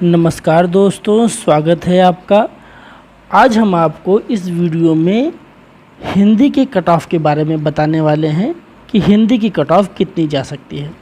नमस्कार दोस्तों, स्वागत है आपका। आज हम आपको इस वीडियो में हिंदी के कट ऑफ के बारे में बताने वाले हैं कि हिंदी की कट ऑफ कितनी जा सकती है।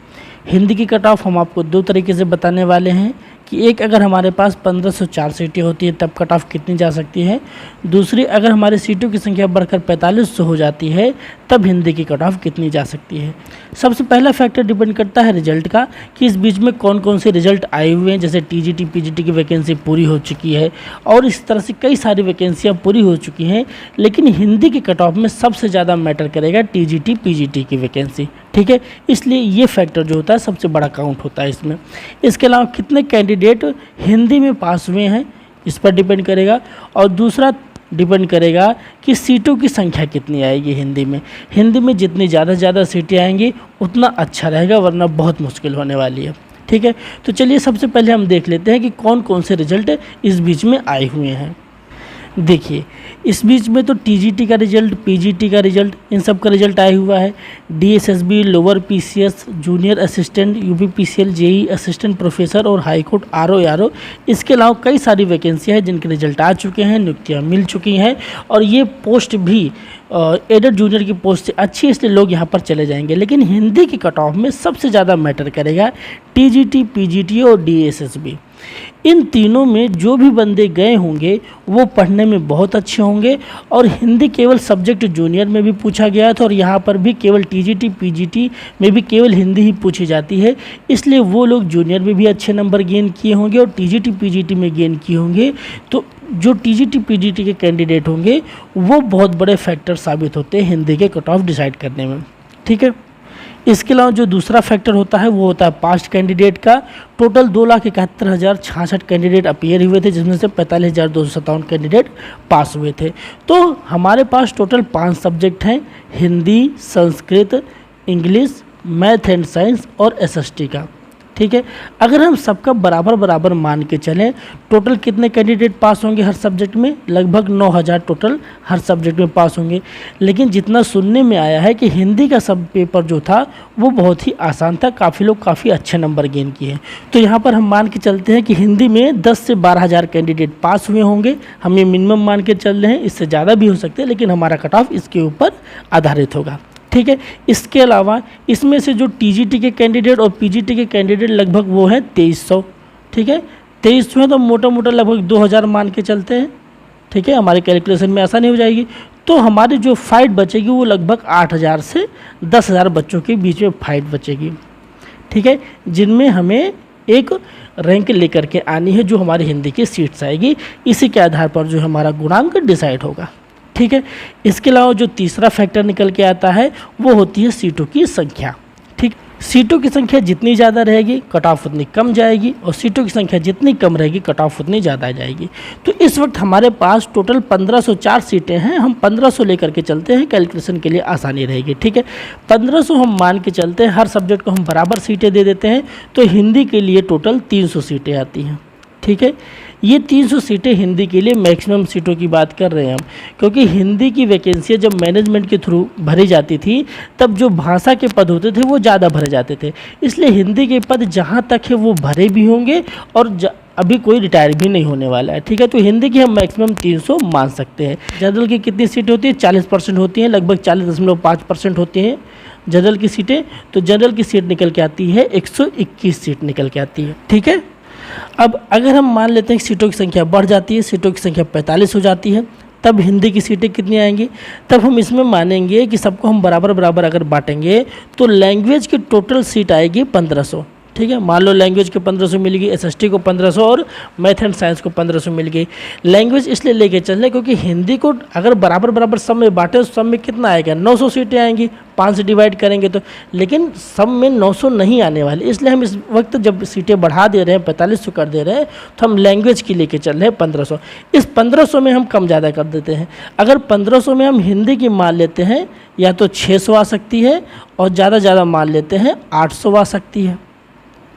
हिंदी की कट ऑफ हम आपको दो तरीके से बताने वाले हैं कि एक, अगर हमारे पास 1504 सीटें होती है तब कट ऑफ कितनी जा सकती है। दूसरी, अगर हमारी सीटों की संख्या बढ़कर 4500 हो जाती है तब हिंदी की कट ऑफ कितनी जा सकती है। सबसे पहला फैक्टर डिपेंड करता है रिजल्ट का, कि इस बीच में कौन कौन से रिजल्ट आए हुए हैं। जैसे टीजीटी पीजीटी की वैकेंसी पूरी हो चुकी है और इस तरह से कई सारी वैकेंसियाँ पूरी हो चुकी हैं, लेकिन हिंदी की कट ऑफ में सबसे ज़्यादा मैटर करेगा टीजीटी पीजीटी की वैकेंसी। ठीक है, इसलिए ये फैक्टर जो होता है सबसे बड़ा काउंट होता है इसमें। इसके अलावा कितने कैंडिडेट हिंदी में पास हुए हैं इस पर डिपेंड करेगा, और दूसरा डिपेंड करेगा कि सीटों की संख्या कितनी आएगी हिंदी में। हिंदी में जितनी ज़्यादा सीटें आएंगी उतना अच्छा रहेगा, वरना बहुत मुश्किल होने वाली है। ठीक है, तो चलिए सबसे पहले हम देख लेते हैं कि कौन कौन से रिजल्ट इस बीच में आए हुए हैं। देखिए, इस बीच में तो टीजीटी का रिजल्ट, पीजीटी का रिजल्ट, इन सब का रिजल्ट आया हुआ है। DSSB, lower PCS, junior assistant, UPPCL, JE assistant professor और हाईकोर्ट आरओ। इसके अलावा कई सारी वैकेंसियाँ हैं जिनके रिजल्ट आ चुके हैं, नियुक्तियाँ मिल चुकी हैं, और ये पोस्ट भी एडेड जूनियर की पोस्ट अच्छी है, इसलिए लोग यहाँ पर चले जाएंगे। लेकिन हिंदी की कट ऑफ में सबसे ज़्यादा मैटर करेगा टीजीटी, पीजीटी और डीएसएसबी। इन तीनों में जो भी बंदे गए होंगे वो पढ़ने में बहुत अच्छे होंगे, और हिंदी केवल सब्जेक्ट जूनियर में भी पूछा गया था और यहाँ पर भी केवल टीजीटी पीजीटी में भी केवल हिंदी ही पूछी जाती है, इसलिए वो लोग जूनियर में भी अच्छे नंबर गेन किए होंगे और टीजीटी पीजीटी में गेन किए होंगे। तो जो टीजीटी पीजीटी के कैंडिडेट होंगे वो बहुत बड़े फैक्टर साबित होते हैं हिंदी के कट ऑफ डिसाइड करने में। ठीक है, इसके अलावा जो दूसरा फैक्टर होता है वो होता है पास्ट कैंडिडेट का। टोटल 2,71,066 कैंडिडेट अपीयर हुए थे, जिसमें से 45,257 कैंडिडेट पास हुए थे। तो हमारे पास टोटल 5 सब्जेक्ट हैं, Hindi, Sanskrit, English, math and science और एसएसटी का। ठीक है, अगर हम सबका बराबर मान के चलें, टोटल कितने कैंडिडेट पास होंगे हर सब्जेक्ट में? लगभग 9,000 टोटल हर सब्जेक्ट में पास होंगे। लेकिन जितना सुनने में आया है कि हिंदी का सब पेपर जो था वो बहुत ही आसान था, काफ़ी लोग काफ़ी अच्छे नंबर गेन किए। तो यहाँ पर हम मान के चलते हैं कि हिंदी में 10 से 12,000 कैंडिडेट पास हुए होंगे। हम ये मिनिमम मान के चल रहे हैं, इससे ज़्यादा भी हो सकते हैं, लेकिन हमारा कट ऑफ इसके ऊपर आधारित होगा। ठीक है, इसके अलावा इसमें से जो टीजीटी के कैंडिडेट और पीजीटी के कैंडिडेट लगभग वो हैं 2300। ठीक है, 2300 है तो मोटा लगभग 2000 मान के चलते हैं। ठीक है, हमारे कैलकुलेशन में आसानी हो जाएगी। तो हमारी जो फाइट बचेगी वो लगभग 8000 से 10,000 बच्चों के बीच में फाइट बचेगी। ठीक है, जिनमें हमें एक रैंक लेकर के आनी है, जो हमारी हिंदी की सीट्स आएगी। इसी के आधार पर जो हमारा गुणांक डिसाइड होगा। ठीक है, इसके अलावा जो तीसरा फैक्टर निकल के आता है वो होती है सीटों की संख्या। ठीक, सीटों की संख्या जितनी ज़्यादा रहेगी कट ऑफ उतनी कम जाएगी, और सीटों की संख्या जितनी कम रहेगी कट ऑफ उतनी ज़्यादा जाएगी। तो इस वक्त हमारे पास टोटल 1504 सीटें हैं। हम 1500 लेकर के चलते हैं, कैलकुलेशन के लिए आसानी रहेगी। ठीक है, 1500 हम मान के चलते हैं, हर सब्जेक्ट को हम बराबर सीटें दे देते हैं, तो हिंदी के लिए टोटल 300 सीटें आती हैं। ठीक है, ये 300 सीटें हिंदी के लिए मैक्सिमम सीटों की बात कर रहे हैं हम, क्योंकि हिंदी की वैकेंसियाँ जब मैनेजमेंट के थ्रू भरी जाती थी तब जो भाषा के पद होते थे वो ज़्यादा भरे जाते थे, इसलिए हिंदी के पद जहाँ तक है वो भरे भी होंगे और अभी कोई रिटायर भी नहीं होने वाला है। ठीक है, तो हिंदी की हम मैक्सिमम 300 मान सकते हैं। जनरल की कितनी सीटें होती है? 40% होती हैं, लगभग 40.5% होती हैं जनरल की सीटें। तो जनरल की सीट निकल के आती है 121 सीट निकल के आती है। ठीक है, अब अगर हम मान लेते हैं कि सीटों की संख्या बढ़ जाती है, सीटों की संख्या 45 हो जाती है, तब हिंदी की सीटें कितनी आएंगी? तब हम इसमें मानेंगे कि सबको हम बराबर अगर बांटेंगे तो लैंग्वेज की टोटल सीट आएगी 1500। ठीक है, मान लो लैंग्वेज को 1500 मिल गई, एसएसटी को 1500 और मैथ एंड साइंस को 1500 मिल गई। लैंग्वेज इसलिए लेके चल रहे क्योंकि हिंदी को अगर बराबर सब में बांटे तो सब में कितना आएगा? 900 सीटें आएंगी, 5 से डिवाइड करेंगे तो। लेकिन सब में 900 नहीं आने वाली, इसलिए हम इस वक्त जब सीटें बढ़ा दे रहे हैं, 4500 कर दे रहे हैं, तो हम लैंग्वेज की लेके चल रहे हैं 1500। इस 1500 में हम कम ज़्यादा कर देते हैं। अगर 1500 में हम हिंदी की मान लेते हैं या तो 600 आ सकती है, और ज़्यादा मान लेते हैं 800 आ सकती है।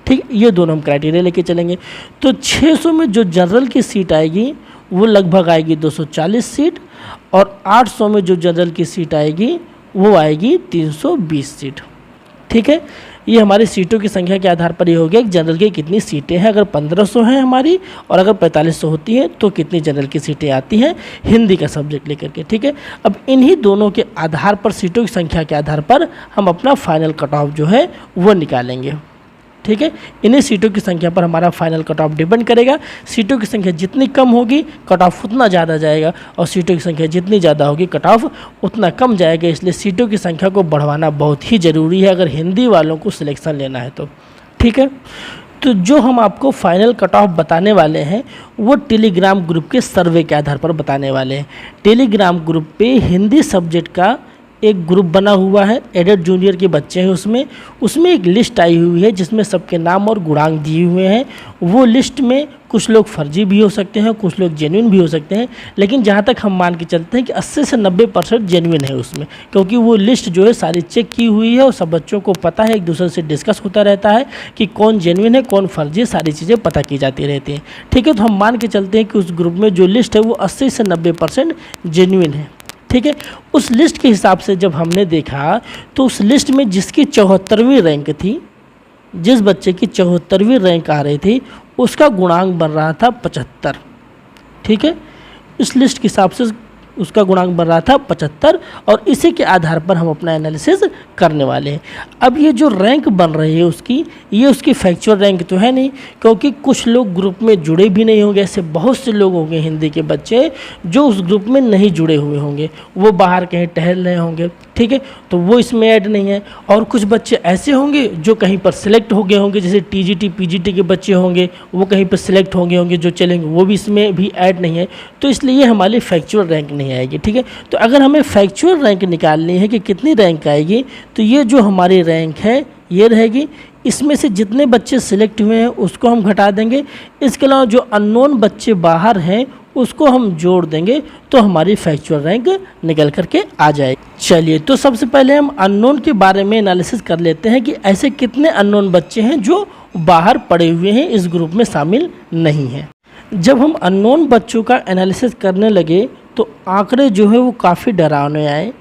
ठीक, ये दोनों हम क्राइटेरिया लेके चलेंगे। तो 600 में जो जनरल की सीट आएगी वो लगभग आएगी 240 सीट, और 800 में जो जनरल की सीट आएगी वो आएगी 320 सीट। ठीक है, ये हमारी सीटों की संख्या के आधार पर ये हो गया कि जनरल की कितनी सीटें हैं। अगर 1500 हैं हमारी और अगर 4500 होती हैं तो कितनी जनरल की सीटें आती हैं हिंदी का सब्जेक्ट लेकर के। ठीक है, अब इन्हीं दोनों के आधार पर, सीटों की संख्या के आधार पर हम अपना फाइनल कट ऑफ जो है वो निकालेंगे। ठीक है, इन्हीं सीटों की संख्या पर हमारा फाइनल कट ऑफ डिपेंड करेगा। सीटों की संख्या जितनी कम होगी कट ऑफ उतना ज़्यादा जाएगा, और सीटों की संख्या जितनी ज़्यादा होगी कट ऑफ उतना कम जाएगा। इसलिए सीटों की संख्या को बढ़वाना बहुत ही ज़रूरी है अगर हिंदी वालों को सिलेक्शन लेना है तो। ठीक है, तो जो हम आपको फाइनल कट ऑफ बताने वाले हैं वो टेलीग्राम ग्रुप के सर्वे के आधार पर बताने वाले हैं। टेलीग्राम ग्रुप पे हिंदी सब्जेक्ट का एक ग्रुप बना हुआ है, एडेड जूनियर के बच्चे हैं उसमें एक लिस्ट आई हुई है जिसमें सबके नाम और गुणांक दिए हुए हैं। वो लिस्ट में कुछ लोग फर्जी भी हो सकते हैं, कुछ लोग जेन्युइन भी हो सकते हैं, लेकिन जहाँ तक हम मान के चलते हैं कि 80 से 90% जेन्युइन है उसमें, क्योंकि वो लिस्ट जो है सारी चेक की हुई है और सब बच्चों को पता है, एक दूसरे से डिस्कस होता रहता है कि कौन जेन्युइन है कौन फर्जी है, सारी चीज़ें पता की जाती रहती हैं। ठीक है, तो हम मान के चलते हैं कि उस ग्रुप में जो लिस्ट है वो 80 से 90% जेन्युइन है। ठीक है, उस लिस्ट के हिसाब से जब हमने देखा तो उस लिस्ट में जिसकी 74वीं रैंक थी, जिस बच्चे की 74वीं रैंक आ रही थी उसका गुणांक बन रहा था 75। ठीक है, इस लिस्ट के हिसाब से उसका गुणांक बन रहा था 75 और इसी के आधार पर हम अपना एनालिसिस करने वाले हैं। अब ये जो रैंक बन रही है उसकी, ये उसकी फैक्चुअल रैंक तो है नहीं, क्योंकि कुछ लोग ग्रुप में जुड़े भी नहीं होंगे। ऐसे बहुत से लोग होंगे हिंदी के बच्चे जो उस ग्रुप में नहीं जुड़े हुए होंगे, वो बाहर कहीं टहल रहे होंगे। ठीक है, तो वो इसमें ऐड नहीं है। और कुछ बच्चे ऐसे होंगे जो कहीं पर सिलेक्ट हो गए होंगे, जैसे टीजीटी पीजीटी के बच्चे होंगे वो कहीं पर सिलेक्ट हो गए होंगे जो चलेंगे, वो भी इसमें भी ऐड नहीं है। तो इसलिए हमारी फैक्चुअल रैंक नहीं आएगी। ठीक है, तो अगर हमें फैक्चुअल रैंक निकालनी है कि कितनी रैंक आएगी, तो ये जो हमारी रैंक है ये रहेगी। इसमें से जितने बच्चे सिलेक्ट हुए हैं उसको हम घटा देंगे, इसके अलावा जो अननोन बच्चे बाहर हैं उसको हम जोड़ देंगे, तो हमारी फैक्चुअल रैंक निकल करके आ जाएगी। चलिए, तो सबसे पहले हम अननोन के बारे में एनालिसिस कर लेते हैं कि ऐसे कितने अननोन बच्चे हैं जो बाहर पड़े हुए हैं, इस ग्रुप में शामिल नहीं हैं। जब हम अननोन बच्चों का एनालिसिस करने लगे तो आंकड़े जो है वो काफ़ी डरावने आए,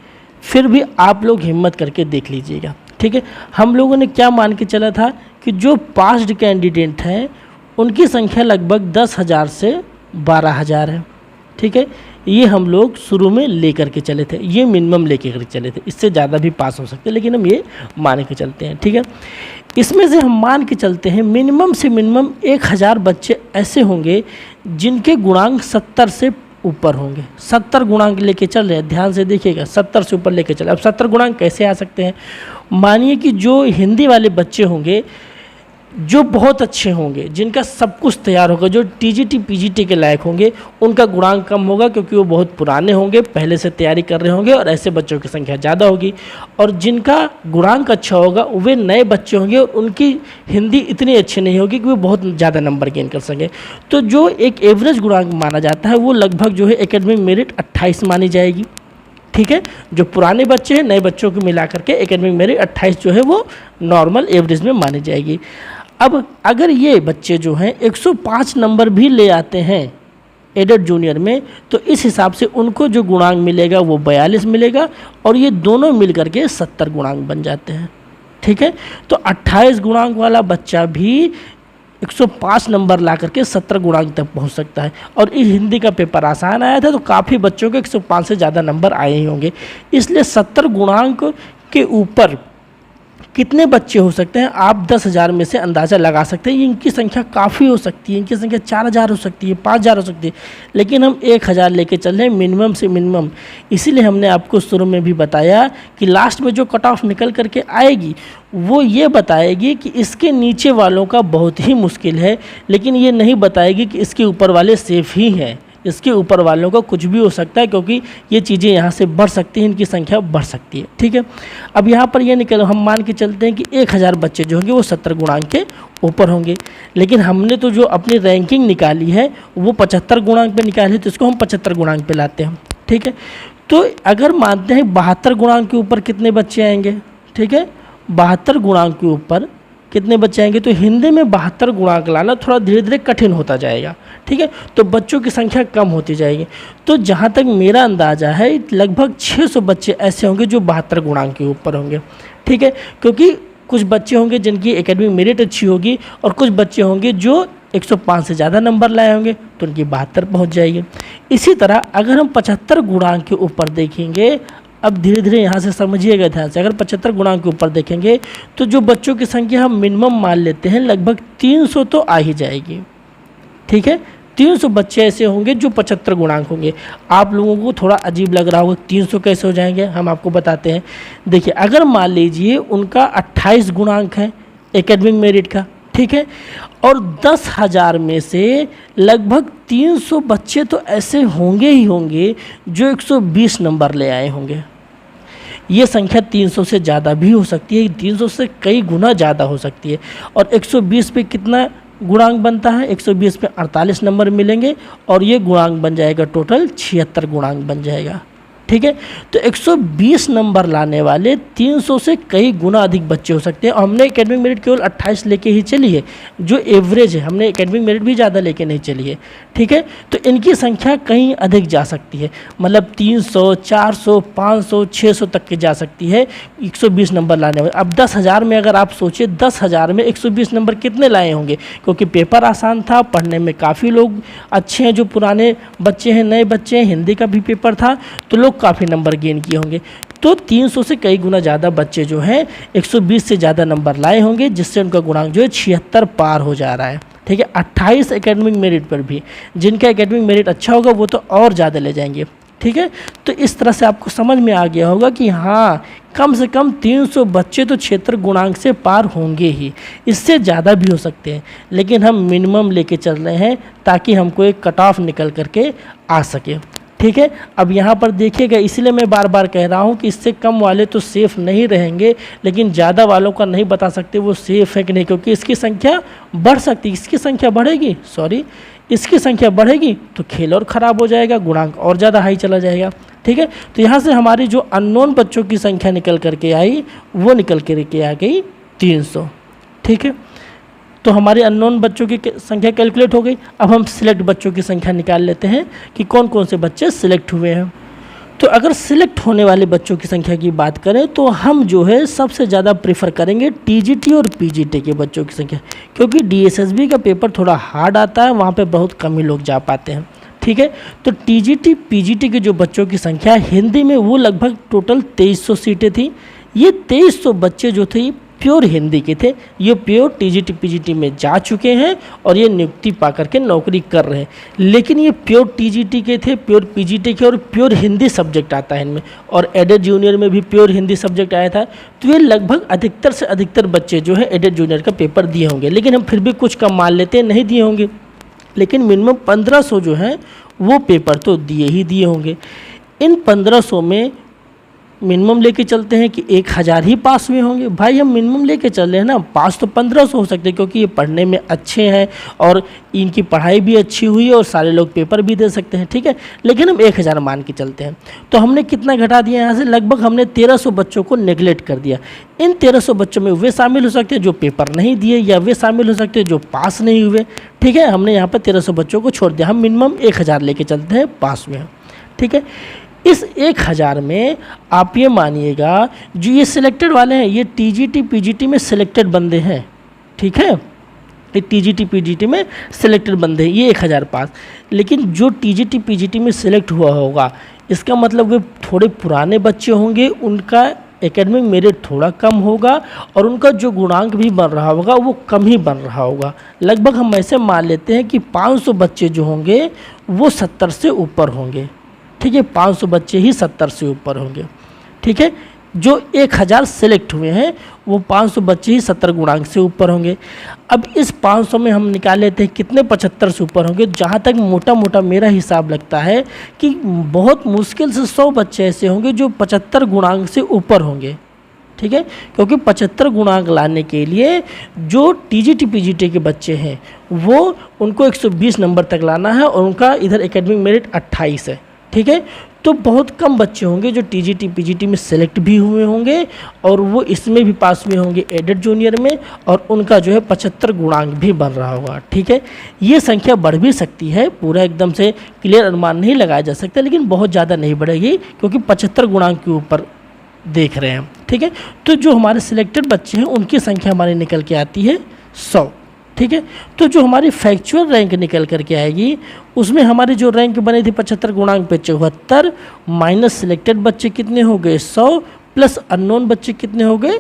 फिर भी आप लोग हिम्मत करके देख लीजिएगा। ठीक है, हम लोगों ने क्या मान के चला था कि जो पास्ड कैंडिडेट हैं उनकी संख्या लगभग 10,000 से 12,000 है। ठीक है, ये हम लोग शुरू में लेकर के चले थे, ये मिनिमम लेकर के चले थे, इससे ज़्यादा भी पास हो सकते हैं लेकिन हम ये मान के चलते हैं। ठीक है, इसमें से हम मान के चलते हैं मिनिमम से मिनिमम 1000 बच्चे ऐसे होंगे जिनके गुणांक 70 से ऊपर होंगे। 70 गुणांक लेके चल रहे हैं, ध्यान से देखिएगा, 70 से ऊपर लेके चल। अब 70 गुणांक कैसे आ सकते हैं? मानिए कि जो हिंदी वाले बच्चे होंगे जो बहुत अच्छे होंगे, जिनका सब कुछ तैयार होगा, जो टीजीटी पीजीटी के लायक होंगे, उनका गुणांक कम होगा क्योंकि वो बहुत पुराने होंगे, पहले से तैयारी कर रहे होंगे और ऐसे बच्चों की संख्या ज़्यादा होगी। और जिनका गुणांक अच्छा होगा वे नए बच्चे होंगे और उनकी हिंदी इतनी अच्छी नहीं होगी कि वो बहुत ज़्यादा नंबर गेन कर सकें। तो जो एक एवरेज गुणांक माना जाता है वो लगभग जो है एकेडमिक मेरिट 28 मानी जाएगी। ठीक है, जो पुराने बच्चे हैं नए बच्चों को मिला करके एकेडमिक मेरिट 28 जो है वो नॉर्मल एवरेज में मानी जाएगी। अब अगर ये बच्चे जो हैं 105 नंबर भी ले आते हैं एडेड जूनियर में, तो इस हिसाब से उनको जो गुणांक मिलेगा वो 42 मिलेगा और ये दोनों मिल करके 70 गुणांक बन जाते हैं। ठीक है, तो 28 गुणांक वाला बच्चा भी 105 नंबर ला करके 70 गुणांक तक पहुंच सकता है। और इस हिंदी का पेपर आसान आया था तो काफ़ी बच्चों के 105 से ज़्यादा नंबर आए ही होंगे। इसलिए 70 गुणांक के ऊपर कितने बच्चे हो सकते हैं आप 10,000 में से अंदाज़ा लगा सकते हैं। इनकी संख्या काफ़ी हो सकती है, इनकी संख्या 4,000 हो सकती है, 5,000 हो सकती है, लेकिन हम 1,000 लेके चल रहे हैं मिनिमम से मिनिमम। इसीलिए हमने आपको शुरू में भी बताया कि लास्ट में जो कट ऑफ निकल करके आएगी वो ये बताएगी कि इसके नीचे वालों का बहुत ही मुश्किल है, लेकिन ये नहीं बताएगी कि इसके ऊपर वाले सेफ ही हैं। इसके ऊपर वालों का कुछ भी हो सकता है क्योंकि ये चीज़ें यहाँ से बढ़ सकती हैं, इनकी संख्या बढ़ सकती है। ठीक है, अब यहाँ पर ये निकल हम मान के चलते हैं कि 1,000 बच्चे जो होंगे वो 70 गुणांक के ऊपर होंगे, लेकिन हमने तो जो अपनी रैंकिंग निकाली है वो 75 गुणांक पे निकाली है, तो इसको हम 75 गुणांक पे लाते हैं। ठीक है, तो अगर मानते हैं 72 गुणांक के ऊपर कितने बच्चे आएंगे? ठीक है, 72 गुणांक के ऊपर कितने बच्चे आएंगे? तो हिंदी में 72 गुणांक लाना थोड़ा धीरे धीरे कठिन होता जाएगा। ठीक है, तो बच्चों की संख्या कम होती जाएगी। तो जहाँ तक मेरा अंदाज़ा है लगभग 600 बच्चे ऐसे होंगे जो 72 गुणांक के ऊपर होंगे। ठीक है, क्योंकि कुछ बच्चे होंगे जिनकी एकेडमिक मेरिट अच्छी होगी और कुछ बच्चे होंगे जो 105 से ज़्यादा नंबर लाए होंगे तो उनकी 72 पहुँच जाएगी। इसी तरह अगर हम 75 गुणांक के ऊपर देखेंगे, अब धीरे धीरे यहाँ से समझिएगा ध्यान से, अगर 75 गुणांक के ऊपर देखेंगे तो जो बच्चों की संख्या हम मिनिमम मान लेते हैं लगभग 300 तो आ ही जाएगी। ठीक है, 300 बच्चे ऐसे होंगे जो 75 गुणांक होंगे। आप लोगों को थोड़ा अजीब लग रहा होगा 300 कैसे हो जाएंगे, हम आपको बताते हैं। देखिए, अगर मान लीजिए उनका 28 गुणांक है एकेडमिक मेरिट का, ठीक है, और 10,000 में से लगभग 300 बच्चे तो ऐसे होंगे ही होंगे जो 120 नंबर ले आए होंगे। ये संख्या 300 से ज़्यादा भी हो सकती है, 300 से कई गुना ज़्यादा हो सकती है। और 120 पे कितना गुणांक बनता है, 120 पे 48 नंबर मिलेंगे और ये गुणांक बन जाएगा टोटल 76 गुणांक बन जाएगा। ठीक है, तो 120 नंबर लाने वाले 300 से कई गुना अधिक बच्चे हो सकते हैं। और हमने एकेडमिक मेरिट केवल 28 लेके ही चली है, जो एवरेज है, हमने एकेडमिक मेरिट भी ज़्यादा लेके नहीं चली है। ठीक है, तो इनकी संख्या कहीं अधिक जा सकती है, मतलब 300, 400, 500, 600 तक की जा सकती है 120 नंबर लाने वाले। अब 10,000 में अगर आप सोचिए 10,000 में 120 नंबर कितने लाए होंगे, क्योंकि पेपर आसान था, पढ़ने में काफ़ी लोग अच्छे हैं, जो पुराने बच्चे हैं, नए बच्चे हैं, हिंदी का भी पेपर था, तो लोग काफ़ी नंबर गेन किए होंगे। तो 300 से कई गुना ज़्यादा बच्चे जो हैं 120 से ज़्यादा नंबर लाए होंगे, जिससे उनका गुणांक जो है 76 पार हो जा रहा है। ठीक है, 28 एकेडमिक मेरिट पर भी जिनका एकेडमिक मेरिट अच्छा होगा वो तो और ज़्यादा ले जाएंगे। ठीक है, तो इस तरह से आपको समझ में आ गया होगा कि हाँ, कम से कम 300 बच्चे तो 76 गुणांक से पार होंगे ही, इससे ज़्यादा भी हो सकते हैं, लेकिन हम मिनिमम लेके चल रहे हैं ताकि हमको एक कट ऑफ निकल करके आ सके। ठीक है, अब यहाँ पर देखिएगा, इसलिए मैं बार बार कह रहा हूँ कि इससे कम वाले तो सेफ़ नहीं रहेंगे, लेकिन ज़्यादा वालों का नहीं बता सकते वो सेफ़ है कि नहीं, क्योंकि इसकी संख्या बढ़ सकती है। इसकी संख्या बढ़ेगी, इसकी संख्या बढ़ेगी तो खेल और ख़राब हो जाएगा, गुणांक और ज़्यादा हाई चला जाएगा। ठीक है, तो यहाँ से हमारी जो अननोन बच्चों की संख्या निकल करके आई वो निकल करके आ गई 300। ठीक है, तो हमारे अननोन बच्चों की संख्या कैलकुलेट हो गई। अब हम सिलेक्ट बच्चों की संख्या निकाल लेते हैं कि कौन कौन से बच्चे सिलेक्ट हुए हैं। तो अगर सिलेक्ट होने वाले बच्चों की संख्या की बात करें तो हम जो है सबसे ज़्यादा प्रेफर करेंगे टीजीटी और पीजीटी के बच्चों की संख्या, क्योंकि डीएसएसबी का पेपर थोड़ा हार्ड आता है, वहाँ पे बहुत कम ही लोग जा पाते हैं। ठीक है, तो टीजीटी पीजीटी के जो बच्चों की संख्या हिंदी में वो लगभग टोटल 2300 सीटें थी। ये 2300 बच्चे जो थे प्योर हिंदी के थे, ये प्योर टीजीटी पीजीटी में जा चुके हैं और ये नियुक्ति पा करके नौकरी कर रहे हैं। लेकिन ये प्योर टीजीटी के थे, प्योर पीजीटी के, और प्योर हिंदी सब्जेक्ट आता है इनमें, और एडेड जूनियर में भी प्योर हिंदी सब्जेक्ट आया था। तो ये लगभग अधिकतर से अधिकतर बच्चे जो है एडेड जूनियर का पेपर दिए होंगे, लेकिन हम फिर भी कुछ कम मान लेते हैं नहीं दिए होंगे, लेकिन मिनिमम 1500 जो है वो पेपर तो दिए ही दिए होंगे। इन 1500 में मिनिमम लेके चलते हैं कि 1000 ही पास हुए होंगे। भाई हम मिनिमम लेके चल रहे हैं ना, पास तो 1500 हो सकते हैं, क्योंकि ये पढ़ने में अच्छे हैं और इनकी पढ़ाई भी अच्छी हुई है और सारे लोग पेपर भी दे सकते हैं। ठीक है, लेकिन हम 1000 मान के चलते हैं। तो हमने कितना घटा दिया यहाँ से, लगभग हमने 1300 बच्चों को नेगलेक्ट कर दिया। इन 1300 बच्चों में वे शामिल हो सकते हैं जो पेपर नहीं दिए, या वे शामिल हो सकते हैं जो पास नहीं हुए। ठीक है, हमने यहाँ पर 1300 बच्चों को छोड़ दिया, हम मिनिमम 1000 लेके चलते हैं पास हुए। ठीक है, इस 1000 में आप ये मानिएगा जो ये सिलेक्टेड वाले हैं ये टीजीटी पीजीटी में सिलेक्टेड बंदे हैं। ठीक है, ये टीजीटी पीजीटी में सिलेक्टेड बंदे हैं, ये 1000 पास। लेकिन जो टीजीटी पीजीटी में सिलेक्ट हुआ होगा इसका मतलब वे थोड़े पुराने बच्चे होंगे, उनका एकेडमिक मेरिट थोड़ा कम होगा और उनका जो गुणांक भी बन रहा होगा वो कम ही बन रहा होगा। लगभग हम ऐसे मान लेते हैं कि 500 बच्चे जो होंगे वो 70 से ऊपर होंगे। ठीक है, 500 बच्चे ही 70 से ऊपर होंगे। ठीक है, जो 1000 सेलेक्ट हुए हैं वो 500 बच्चे ही 70 गुणांक से ऊपर होंगे। अब इस 500 में हम निकाल लेते हैं कितने 75 से ऊपर होंगे। जहाँ तक मोटा मोटा मेरा हिसाब लगता है कि बहुत मुश्किल से 100 बच्चे ऐसे होंगे जो 75 गुणांक से ऊपर होंगे। ठीक है, क्योंकि 75 गुणांक लाने के लिए जो टीजीटी पीजीटी के बच्चे हैं वो उनको 120 नंबर तक लाना है और उनका इधर एकेडमिक मेरिट 28 है। ठीक है, तो बहुत कम बच्चे होंगे जो टीजीटी पीजीटी में सेलेक्ट भी हुए होंगे और वो इसमें भी पास हुए होंगे एडेड जूनियर में, और उनका जो है 75 गुणांक भी बन रहा होगा। ठीक है, ये संख्या बढ़ भी सकती है, पूरा एकदम से क्लियर अनुमान नहीं लगाया जा सकता, लेकिन बहुत ज़्यादा नहीं बढ़ेगी क्योंकि 75 गुणांक के ऊपर देख रहे हैं। ठीक है। तो जो हमारे सिलेक्टेड बच्चे हैं उनकी संख्या हमारी निकल के आती है 100, ठीक है। तो जो हमारी फैक्चुअल रैंक निकल करके आएगी उसमें हमारी जो रैंक बनी थी 75 गुणांक पे 74 माइनस सिलेक्टेड बच्चे कितने हो गए 100 प्लस अननोन बच्चे कितने हो गए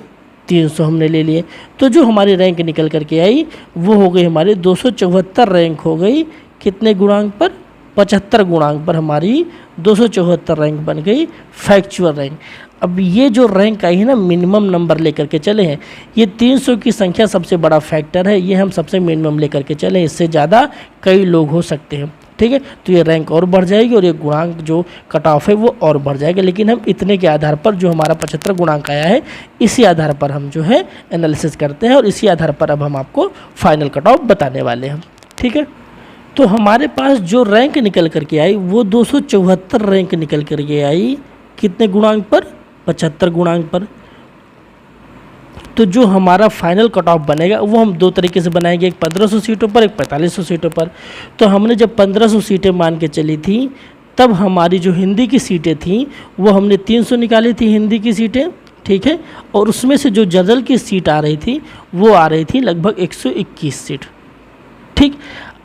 300 हमने ले लिए। तो जो हमारी रैंक निकल करके आई वो हो गई हमारी 274 रैंक हो गई, कितने गुणांक पर 75 गुणांक पर हमारी 274 रैंक बन गई फैक्चुअल रैंक। अब ये जो रैंक आई है ना मिनिमम नंबर लेकर के चले हैं, ये 300 की संख्या सबसे बड़ा फैक्टर है, ये हम सबसे मिनिमम लेकर के चले, इससे ज़्यादा कई लोग हो सकते हैं, ठीक है। तो ये रैंक और बढ़ जाएगी और ये गुणांक जो कट ऑफ है वो और बढ़ जाएगा, लेकिन हम इतने के आधार पर जो हमारा 75 गुणांक आया है इसी आधार पर हम जो है एनालिसिस करते हैं और इसी आधार पर अब हम आपको फाइनल कट ऑफ बताने वाले हैं, ठीक है। तो हमारे पास जो रैंक निकल करके आई वो 274 रैंक निकल करके आई, कितने गुणांक पर 75 गुणांक पर। तो जो हमारा फाइनल कट ऑफ बनेगा वो हम दो तरीके से बनाएंगे, एक 1500 सीटों पर, एक 4500 सीटों पर। तो हमने जब 1500 सीटें मान के चली थी तब हमारी जो हिंदी की सीटें थी वो हमने 300 निकाली थी हिंदी की सीटें, ठीक है। और उसमें से जो जनरल की सीट आ रही थी वो आ रही थी लगभग 121 सीट, ठीक।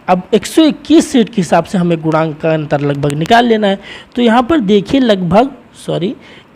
अब 121 सीट के हिसाब से हमें गुणांक का अंतर लगभग निकाल लेना है। तो यहाँ पर देखिए लगभग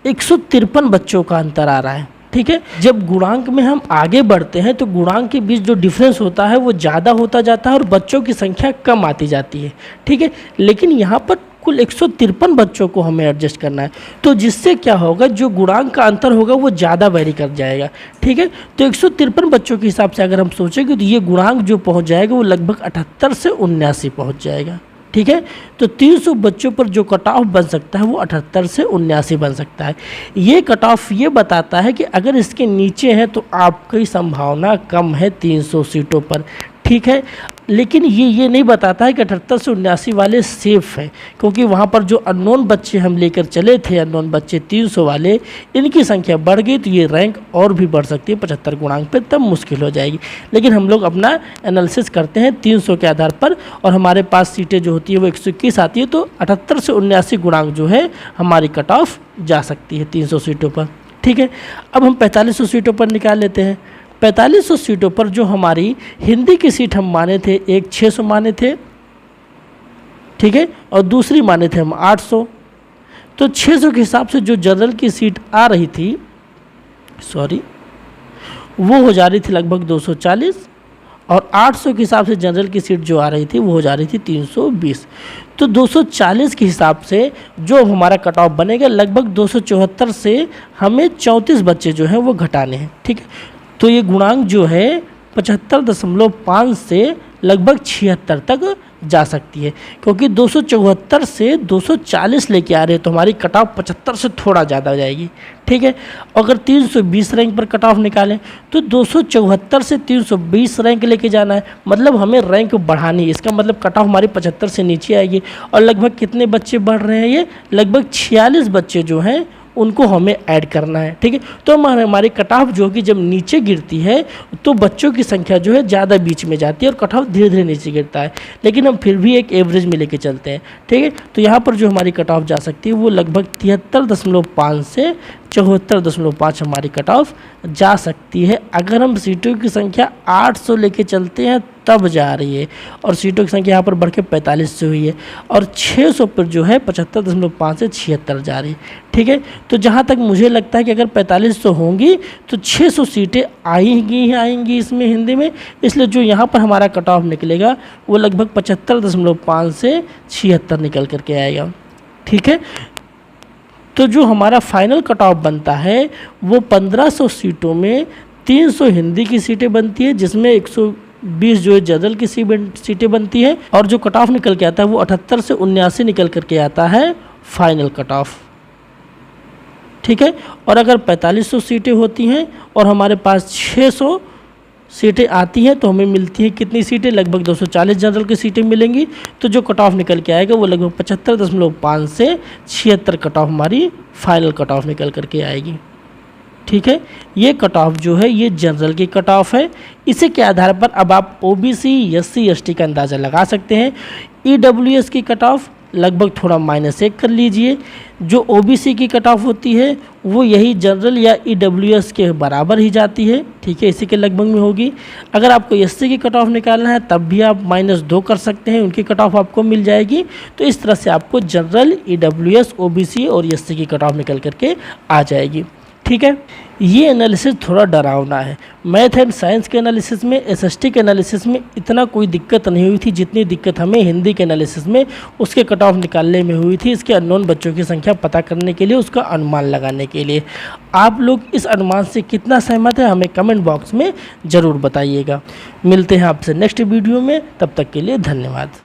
153 बच्चों का अंतर आ रहा है, ठीक है। जब गुणांक में हम आगे बढ़ते हैं तो गुणांक के बीच जो डिफरेंस होता है वो ज़्यादा होता जाता है और बच्चों की संख्या कम आती जाती है, ठीक है। लेकिन यहाँ पर कुल 153 बच्चों को हमें एडजस्ट करना है, तो जिससे क्या होगा जो गुणांक का अंतर होगा वो ज़्यादा वेरी कर जाएगा, ठीक है। तो 153 बच्चों के हिसाब से अगर हम सोचेंगे तो ये गुणांक जो पहुँच जाएगा वो लगभग 78 से 79 पहुँच जाएगा, ठीक है। तो 300 बच्चों पर जो कट ऑफ बन सकता है वो 78 से 79 बन सकता है। ये कट ऑफ ये बताता है कि अगर इसके नीचे है तो आपकी संभावना कम है 300 सीटों पर, ठीक है। लेकिन ये नहीं बताता है कि 78 से 79 वाले सेफ़ हैं, क्योंकि वहाँ पर जो अननोन बच्चे हम लेकर चले थे, अननोन बच्चे 300 वाले, इनकी संख्या बढ़ गई तो ये रैंक और भी बढ़ सकती है 75 गुणांक पे, तब मुश्किल हो जाएगी। लेकिन हम लोग अपना एनालिसिस करते हैं 300 के आधार पर और हमारे पास सीटें जो होती है वो 121 आती है, तो 78 से 79 गुणांक जो है हमारी कट ऑफ जा सकती है 300 सीटों पर, ठीक है। अब हम 4500 सीटों पर निकाल लेते हैं। 4500 सीटों पर जो हमारी हिंदी की सीट हम माने थे, एक 600 माने थे, ठीक है, और दूसरी माने थे हम 800। तो 600 के हिसाब से जो जनरल की सीट आ रही थी, वो हो जा रही थी लगभग 240 और 800 के हिसाब से जनरल की सीट जो आ रही थी वो हो जा रही थी 320। तो 240 के हिसाब से जो हमारा कट ऑफ बनेगा लगभग 274 से हमें 34 बच्चे जो हैं वो घटाने हैं, ठीक है। तो ये गुणांक जो है 75.5 से लगभग 76 तक जा सकती है, क्योंकि 274 से 240 लेके आ रहे हैं तो हमारी कट ऑफ 75 से थोड़ा ज़्यादा हो जाएगी, ठीक है। अगर 320 रैंक पर कट ऑफ निकालें तो 274 से 320 रैंक लेके जाना है, मतलब हमें रैंक बढ़ानी है। इसका मतलब कट ऑफ हमारी 75 से नीचे आएगी और लगभग कितने बच्चे बढ़ रहे हैं, ये लगभग 46 बच्चे जो हैं उनको हमें ऐड करना है, ठीक है। तो हमारी कट ऑफ जो कि जब नीचे गिरती है तो बच्चों की संख्या जो है ज़्यादा बीच में जाती है और कट ऑफ धीरे धीरे नीचे गिरता है, लेकिन हम फिर भी एक एवरेज में लेके चलते हैं, ठीक है। तो यहाँ पर जो हमारी कट ऑफ जा सकती है वो लगभग 73.5 से 74.5 हमारी कट ऑफ जा सकती है। अगर हम सीटों की संख्या 800 लेके चलते हैं तब जा रही है और सीटों की संख्या यहाँ पर बढ़ के 45 से हुई है और 600 पर जो है 75.5 से 76 जा रही है, ठीक है। तो जहाँ तक मुझे लगता है कि अगर 4500 होंगी तो 600 सीटें आएंगी इसमें हिंदी में, इसलिए जो यहाँ पर हमारा कट ऑफ निकलेगा वो लगभग 75.5 से 76 निकल करके आएगा, ठीक है। तो जो हमारा फाइनल कट ऑफ बनता है वो 1500 सीटों में 300 हिंदी की सीटें बनती है, जिसमें 120 जो है जनरल की सीटें बनती है और जो कट ऑफ निकल के आता है वो 78 से 79 निकल करके आता है फाइनल कट ऑफ, ठीक है। और अगर 4500 सीटें होती हैं और हमारे पास 600 सीटें आती हैं तो हमें मिलती हैं कितनी सीटें, लगभग 240 जनरल की सीटें मिलेंगी। तो जो कट ऑफ निकल के आएगा वो लगभग 75.5 से 76 कट ऑफ हमारी फाइनल कट ऑफ निकल करके आएगी, ठीक है। ये कट ऑफ जो है ये जनरल की कट ऑफ है। इसी के आधार पर अब आप ओबीसी, एससी, एसटी का अंदाज़ा लगा सकते हैं। ईडब्ल्यूएस की कट ऑफ लगभग थोड़ा -1 कर लीजिए। जो ओबीसी की कट ऑफ होती है वो यही जनरल या ईडब्ल्यूएस के बराबर ही जाती है, ठीक है, इसी के लगभग में होगी। अगर आपको एससी की कट ऑफ निकालना है तब भी आप -2 कर सकते हैं, उनकी कट ऑफ आपको मिल जाएगी। तो इस तरह से आपको जनरल, ईडब्ल्यूएस, ओबीसी और एससी की कट ऑफ निकल करके आ जाएगी, ठीक है। ये एनालिसिस थोड़ा डरावना है। मैथ एंड साइंस के एनालिसिस में, एसएसटी के एनालिसिस में इतना कोई दिक्कत नहीं हुई थी जितनी दिक्कत हमें हिंदी के एनालिसिस में उसके कट ऑफ निकालने में हुई थी, इसके अननोन बच्चों की संख्या पता करने के लिए, उसका अनुमान लगाने के लिए। आप लोग इस अनुमान से कितना सहमत है हमें कमेंट बॉक्स में ज़रूर बताइएगा। मिलते हैं आपसे नेक्स्ट वीडियो में, तब तक के लिए धन्यवाद।